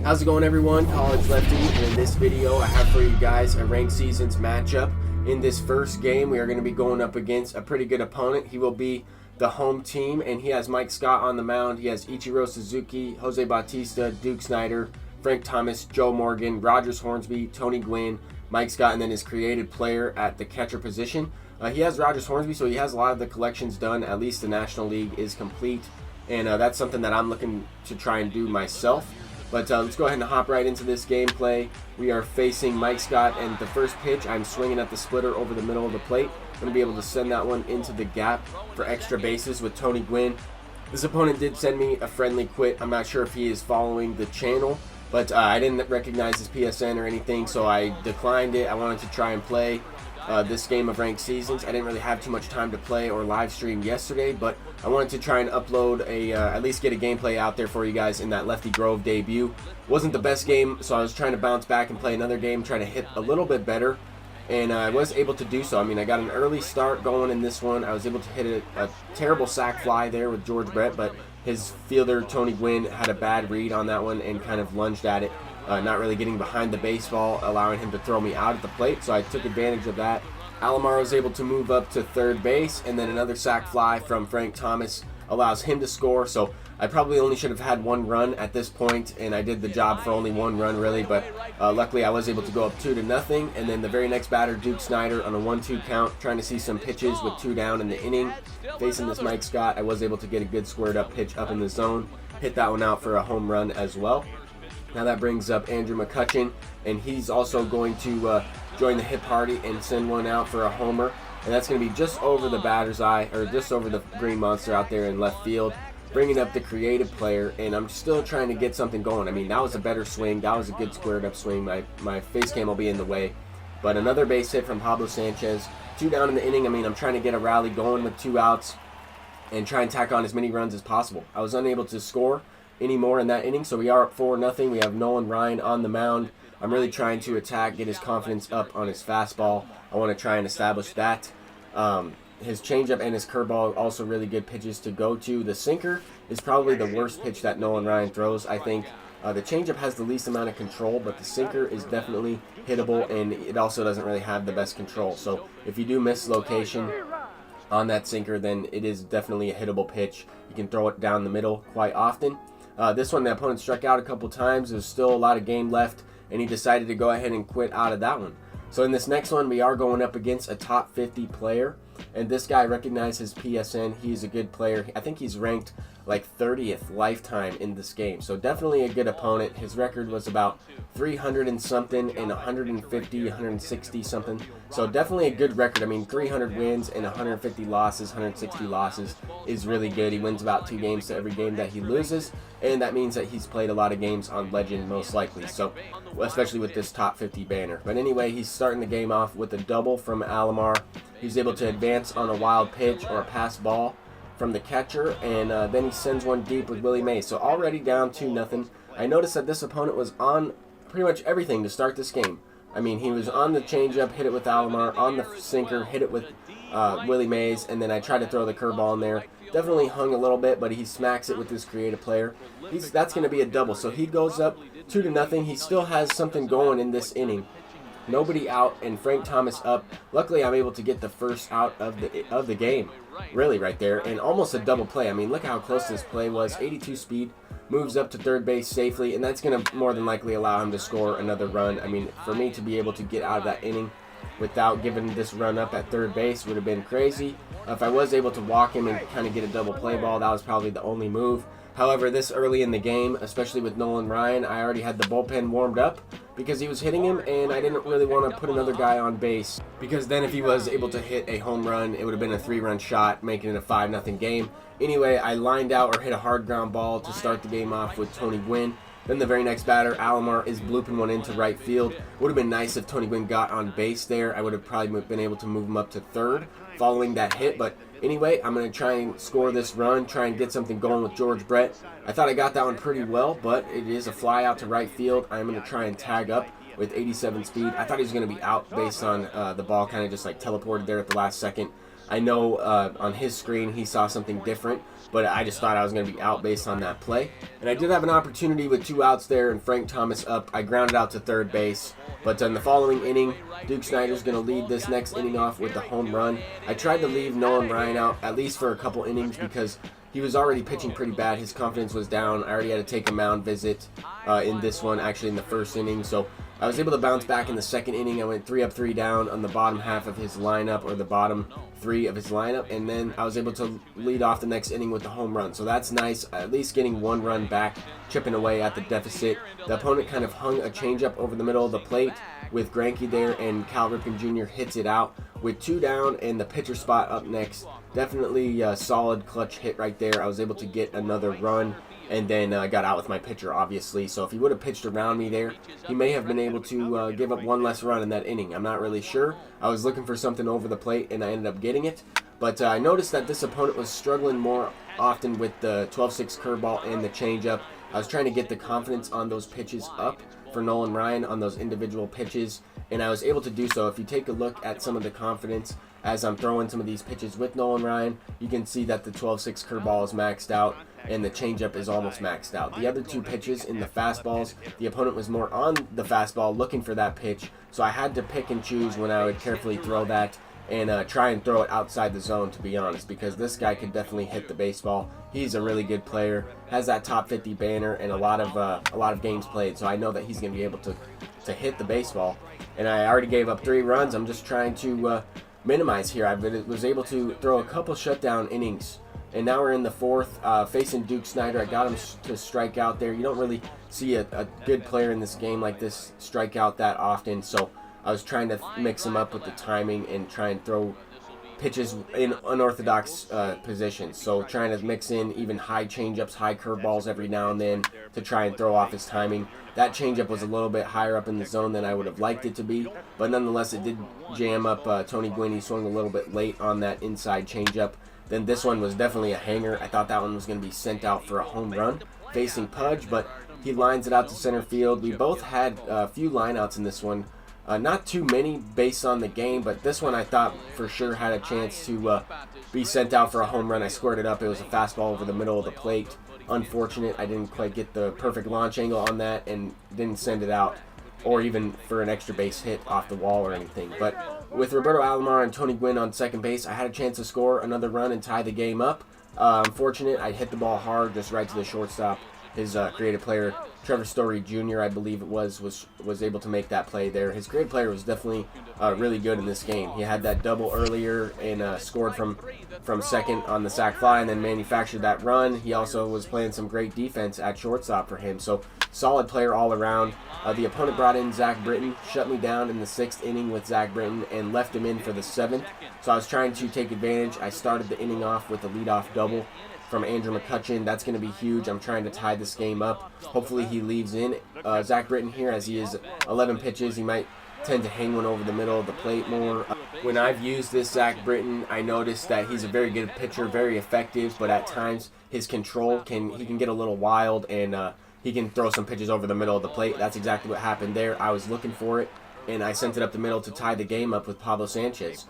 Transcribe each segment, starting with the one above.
How's it going, everyone? College Lefty, and in this video I have for you guys a ranked seasons matchup. In this first game we are going to be going up against a pretty good opponent. He will be the home team, and he has Mike Scott on the mound. He has Ichiro Suzuki, Jose Bautista, Duke Snider, Frank Thomas, Joe Morgan, Rogers Hornsby, Tony Gwynn, Mike Scott, and then his created player at the catcher position. He has Rogers Hornsby, so he has a lot of the collections done. At least the National League is complete, and that's something that I'm looking to try and do myself. But let's go ahead and hop right into this gameplay. We are facing Mike Scott, and the first pitch, I'm swinging at the splitter over the middle of the plate. I'm going to be able to send that one into the gap for extra bases with Tony Gwynn. This opponent did send me a friendly quit. I'm not sure if he is following the channel, but I didn't recognize his PSN or anything, so I declined it. I wanted to try and play this game of ranked seasons. I didn't really have too much time to play or live stream yesterday, but I wanted to try and upload at least get a gameplay out there for you guys in that Lefty Grove debut. Wasn't the best game, so I was trying to bounce back and play another game, try to hit a little bit better, and I was able to do so. I mean, I got an early start going in this one. I was able to hit a terrible sac fly there with George Brett, but his fielder Tony Gwynn had a bad read on that one and kind of lunged at it, not really getting behind the baseball, allowing him to throw me out at the plate, so I took advantage of that. Alomar was able to move up to third base, and then another sac fly from Frank Thomas allows him to score. So I probably only should have had one run at this point, and I did the job for only one run really, but luckily I was able to go up 2-0. And then the very next batter, Duke Snider, on a 1-2 count, trying to see some pitches with 2 down in the inning. Facing this Mike Scott, I was able to get a good squared up pitch up in the zone, hit that one out for a home run as well. Now that brings up Andrew McCutcheon, and he's also going to join the hit party and send one out for a homer, and that's going to be just over the batter's eye, or just over the green monster out there in left field, bringing up the creative player. And I'm still trying to get something going. I mean, that was a better swing. That was a good squared up swing. My face cam will be in the way, but another base hit from Pablo Sanchez. 2 down in the inning. I mean, I'm trying to get a rally going with 2 outs and try and tack on as many runs as possible. I was unable to score any more in that inning, so we are up 4-0. We have Nolan Ryan on the mound. I'm really trying to attack, get his confidence up on his fastball. I want to try and establish that. His changeup and his curveball also really good pitches to go to. The sinker is probably the worst pitch that Nolan Ryan throws, I think. The changeup has the least amount of control, but the sinker is definitely hittable, and it also doesn't really have the best control. So if you do miss location on that sinker, then it is definitely a hittable pitch. You can throw it down the middle quite often. This one, the opponent struck out a couple times. There's still a lot of game left, and he decided to go ahead and quit out of that one. So in this next one, we are going up against a top 50 player, and this guy recognized his PSN. He's a good player. I think he's ranked like 30th lifetime in this game, so definitely a good opponent. His record was about 300 and something and 150, 160 something, so definitely a good record. I mean, 300 wins and 150 losses, 160 losses is really good. He wins about 2 games to every game that he loses, and that means that he's played a lot of games on Legend most likely, so especially with this top 50 banner. But anyway, he's starting the game off with a double from Alomar. He's able to advance on a wild pitch or a pass ball from the catcher, and then he sends one deep with Willie Mays. So already down 2-0. I noticed that this opponent was on pretty much everything to start this game. I mean, he was on the changeup, hit it with Alomar, on the sinker, hit it with Willie Mays, and then I tried to throw the curveball in there. Definitely hung a little bit, but he smacks it with his creative player. That's going to be a double, so he goes up 2-0. He still has something going in this inning. Nobody out, and Frank Thomas up. Luckily, I'm able to get the first out of the game, really, right there, and almost a double play. I mean, look how close this play was. 82 speed, moves up to third base safely, and that's going to more than likely allow him to score another run. I mean, for me to be able to get out of that inning without giving this run up at third base would have been crazy. If I was able to walk him and kind of get a double play ball, that was probably the only move. However, this early in the game, especially with Nolan Ryan, I already had the bullpen warmed up because he was hitting him, and I didn't really want to put another guy on base, because then if he was able to hit a home run, it would have been a 3-run shot, making it a 5-0 game. Anyway, I lined out or hit a hard ground ball to start the game off with Tony Gwynn. Then the very next batter, Alomar, is blooping one into right field. Would have been nice if Tony Gwynn got on base there. I would have probably been able to move him up to third following that hit, but anyway, I'm going to try and score this run, try and get something going with George Brett. I thought I got that one pretty well, but it is a fly out to right field. I'm going to try and tag up with 87 speed. I thought he was going to be out based on the ball kind of just like teleported there at the last second. I know on his screen he saw something different, but I just thought I was going to be out based on that play. And I did have an opportunity with 2 outs there and Frank Thomas up. I grounded out to third base, but in the following inning, Duke Snider's going to lead this next inning off with the home run. I tried to leave Nolan Ryan out at least for a couple innings because he was already pitching pretty bad. His confidence was down. I already had to take a mound visit in this one, actually in the first inning. So I was able to bounce back in the second inning. I went 3 up, 3 down on the bottom half of his lineup, or the bottom 3 of his lineup, and then I was able to lead off the next inning with the home run. So that's nice, at least getting 1 run back, chipping away at the deficit. The opponent kind of hung a changeup over the middle of the plate with Greinke there, and Cal Ripken Jr. hits it out with 2 down and the pitcher spot up next. Definitely a solid clutch hit right there. I was able to get another run, and then I got out with my pitcher, obviously. So if he would have pitched around me there, he may have been able to give up 1 less run in that inning. I'm not really sure. I was looking for something over the plate, and I ended up getting it. But I noticed that this opponent was struggling more often with the 12-6 curveball and the changeup. I was trying to get the confidence on those pitches up for Nolan Ryan on those individual pitches, and I was able to do so. If you take a look at some of the confidence as I'm throwing some of these pitches with Nolan Ryan, you can see that the 12-6 curveball is maxed out and the changeup is almost maxed out. The other 2 pitches in the fastballs, the opponent was more on the fastball looking for that pitch, so I had to pick and choose when I would carefully throw that and try and throw it outside the zone, to be honest, because this guy could definitely hit the baseball. He's a really good player, has that top 50 banner and a lot of games played, so I know that he's going to be able to hit the baseball. And I already gave up 3 runs. I'm just trying to minimize here. I was able to throw a couple shutdown innings, and now we're in the 4th, facing Duke Snider. I got him to strike out there. You don't really see a good player in this game like this strike out that often, so I was trying to mix him up with the timing and try and throw pitches in unorthodox positions. So trying to mix in even high changeups, high curveballs every now and then to try and throw off his timing. That changeup was a little bit higher up in the zone than I would have liked it to be, but nonetheless it did jam up Tony Gwynn. He swung a little bit late on that inside changeup. Then this one was definitely a hanger. I thought that one was going to be sent out for a home run facing Pudge, but he lines it out to center field. We both had a few lineouts in this one. Not too many based on the game, but this one I thought for sure had a chance to be sent out for a home run. I squared it up. It was a fastball over the middle of the plate. Unfortunate, I didn't quite get the perfect launch angle on that and didn't send it out, or even for an extra base hit off the wall or anything. But with Roberto Alomar and Tony Gwynn on second base, I had a chance to score another run and tie the game up. Unfortunate, I hit the ball hard just right to the shortstop. His creative player, Trevor Story Jr., I believe it was able to make that play there. His creative player was definitely really good in this game. He had that double earlier and scored from second on the sac fly and then manufactured that run. He also was playing some great defense at shortstop for him. So solid player all around. The opponent brought in Zach Britton, shut me down in the 6th inning with Zach Britton, and left him in for the 7th. So I was trying to take advantage. I started the inning off with a leadoff double from Andrew McCutcheon. That's going to be huge. I'm trying to tie this game up. Hopefully he leaves in Zach Britton here, as he is 11 pitches. He might tend to hang one over the middle of the plate more. When I've used this Zach Britton, I noticed that he's a very good pitcher, very effective, but at times his control he can get a little wild, and he can throw some pitches over the middle of the plate. That's exactly what happened there. I was looking for it, and I sent it up the middle to tie the game up with Pablo Sanchez.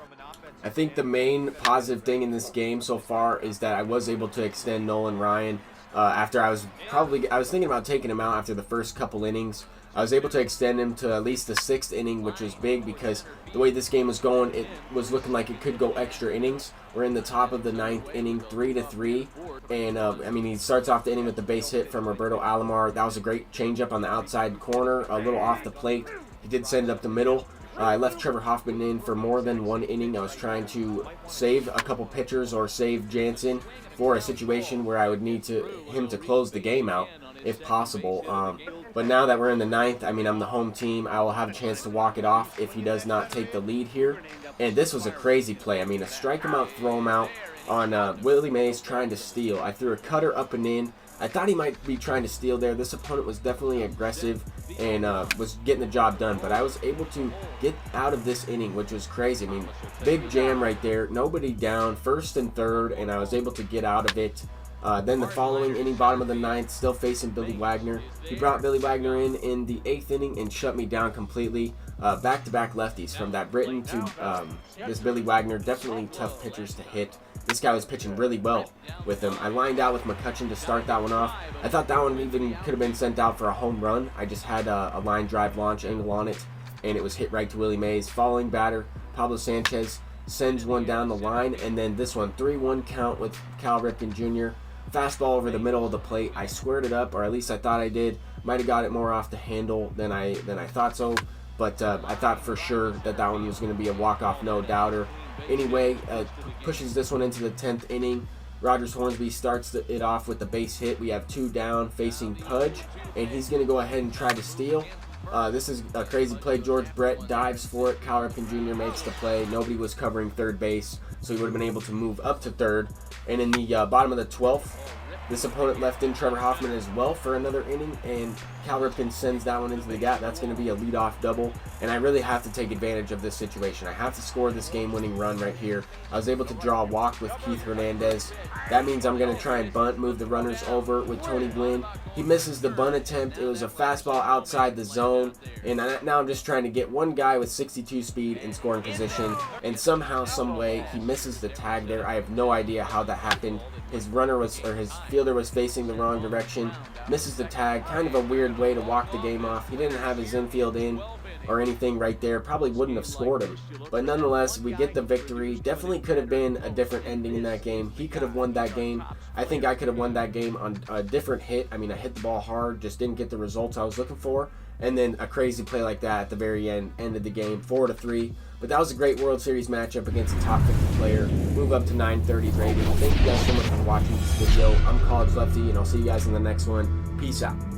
I think the main positive thing in this game so far is that I was able to extend Nolan Ryan after I was thinking about taking him out after the first couple innings. I was able to extend him to at least the 6th inning, which was big because the way this game was going, it was looking like it could go extra innings. We're in the top of the 9th inning, 3-3, and he starts off the inning with the base hit from Roberto Alomar. That was a great changeup on the outside corner, a little off the plate. He did send it up the middle. I left Trevor Hoffman in for more than 1 inning. I was trying to save a couple pitchers or save Jansen for a situation where I would need him to close the game out if possible. But now that we're in the 9th, I'm the home team. I will have a chance to walk it off if he does not take the lead here. And this was a crazy play. A strike him out, throw him out on Willie Mays trying to steal. I threw a cutter up and in. I thought he might be trying to steal there. This opponent was definitely aggressive and was getting the job done. But I was able to get out of this inning, which was crazy. Big jam right there. Nobody down, 1st and 3rd, and I was able to get out of it. Then the following inning, bottom of the 9th, still facing Billy Wagner. He brought Billy Wagner in the 8th inning and shut me down completely. back-to-back lefties from that Britton to this Billy Wagner. Definitely tough pitchers to hit. This guy was pitching really well with him. I lined out with McCutcheon to start that one off. I thought that one even could have been sent out for a home run. I just had a line drive launch angle on it, and it was hit right to Willie Mays. Following batter, Pablo Sanchez sends one down the line, and then this one, 3-1 count with Cal Ripken Jr. Fastball over the middle of the plate. I squared it up, or at least I thought I did. Might have got it more off the handle than I thought so, but I thought for sure that one was going to be a walk-off no-doubter. Anyway, pushes this one into the 10th inning. Rogers Hornsby starts it off with the base hit. We have 2 down facing Pudge, and he's going to go ahead and try to steal. This is a crazy play. George Brett dives for it. Cal Ripken Jr. makes the play. Nobody was covering third base, so he would have been able to move up to third. And in the bottom of the 12th, this opponent left in Trevor Hoffman as well for another inning, and Cal Ripken sends that one into the gap. That's going to be a leadoff double, and I really have to take advantage of this situation. I have to score this game-winning run right here. I was able to draw a walk with Keith Hernandez. That means I'm going to try and bunt, move the runners over with Tony Gwynn. He misses the bunt attempt. It was a fastball outside the zone, and now I'm just trying to get one guy with 62 speed in scoring position, and somehow, some way, he misses the tag there. I have no idea how that happened. His fielder was facing the wrong direction, misses the tag. Kind of a weird way to walk the game off. He didn't have his infield in or anything right there. Probably wouldn't have scored him. But nonetheless, we get the victory. Definitely could have been a different ending in that game. He could have won that game. I think I could have won that game on a different hit. I mean, I hit the ball hard, just didn't get the results I was looking for. And then a crazy play like that at the very end ended the game 4-3. But that was a great World Series matchup against a top 50 player. Move up to 930 rating. Thank you guys so much for watching this video. I'm College Lefty, and I'll see you guys in the next one. Peace out.